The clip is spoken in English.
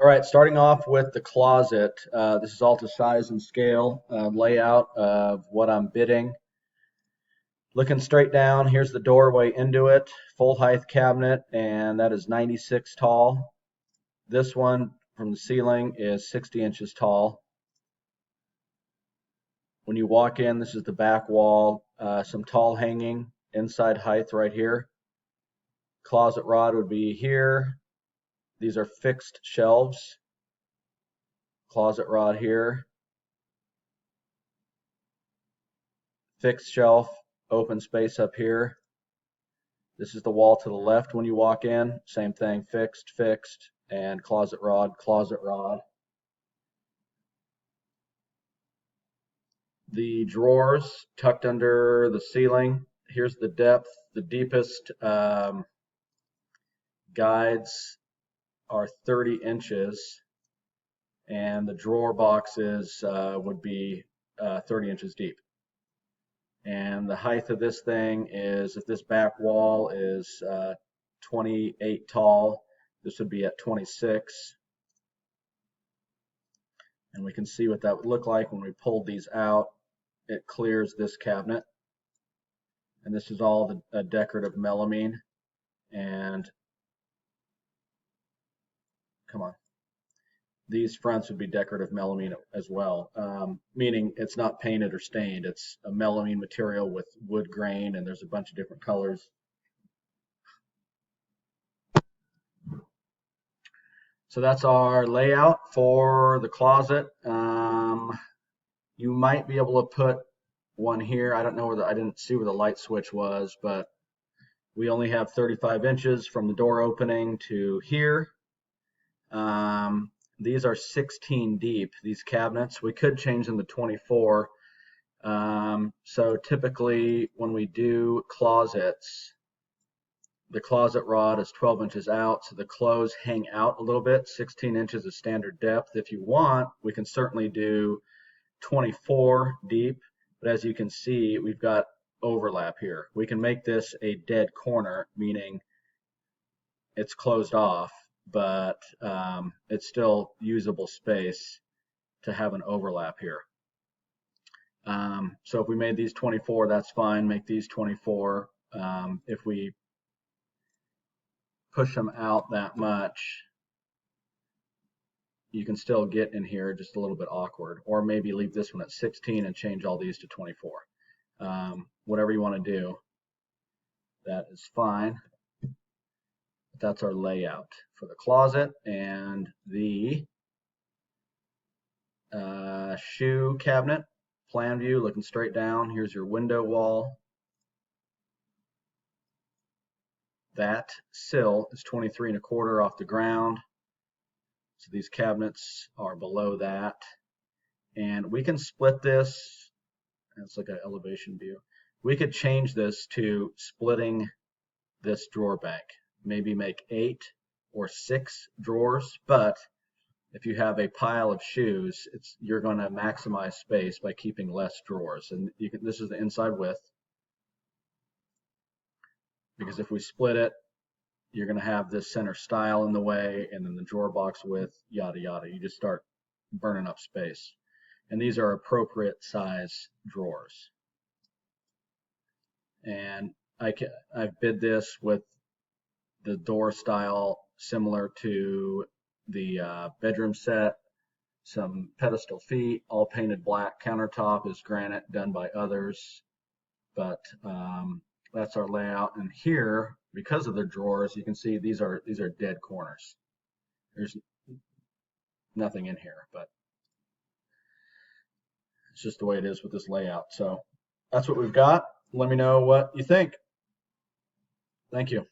All right, starting off with the closet. This is all to size and scale, layout of what I'm bidding. Looking straight down, here's the doorway into it, full height cabinet, and that is 96 tall. This one from the ceiling is 60 inches tall. When you walk in, this is the back wall, some tall hanging, inside height right here. Closet rod would be here. These are fixed shelves. Closet rod here. Fixed shelf, open space up here. This is the wall to the left when you walk in. Same thing, fixed, fixed, and closet rod, closet rod. The drawers tucked under the ceiling. Here's the depth. The deepest guides are 30 inches, and the drawer boxes would be 30 inches deep. And the height of this thing is, if this back wall is 28 tall, this would be at 26. And we can see what that would look like when we pulled these out. It clears this cabinet. And this is all the decorative melamine. And come on. These fronts would be decorative melamine as well, meaning it's not painted or stained. It's a melamine material with wood grain, and there's a bunch of different colors. So that's our layout for the closet. You might be able to put one here. I don't know I didn't see where the light switch was, but we only have 35 inches from the door opening to here. These are 16 deep, these cabinets. We could change them to 24. So typically when we do closets, the closet rod is 12 inches out, so the clothes hang out a little bit. 16 inches is standard depth. If you want, we can certainly do 24 deep, but as you can see, we've got overlap here. We can make this a dead corner, meaning it's closed off, but it's still usable space to have an overlap here. So if we made these 24, that's fine. Make these 24. If we push them out that much, you can still get in here, just a little bit awkward. Or maybe leave this one at 16 and change all these to 24. Whatever you want to do, that is fine. That's our layout for the closet. And the shoe cabinet, plan view, looking straight down. Here's your window wall. That sill is 23 1/4 off the ground. So these cabinets are below that. And we can split this. It's like an elevation view. We could change this to splitting this drawer bank. Maybe make 8 or 6 drawers, but if you have a pile of shoes, you're going to maximize space by keeping less drawers. And this is the inside width, because if we split it, you're going to have this center stile in the way, and then the drawer box width, yada yada. You just start burning up space. And these are appropriate size drawers. And I've bid this with the door style similar to the bedroom set, some pedestal feet, all painted black. Countertop is granite, done by others, but that's our layout. And here, because of the drawers, you can see these are dead corners. There's nothing in here, but it's just the way it is with this layout. So that's what we've got. Let me know what you think. Thank you.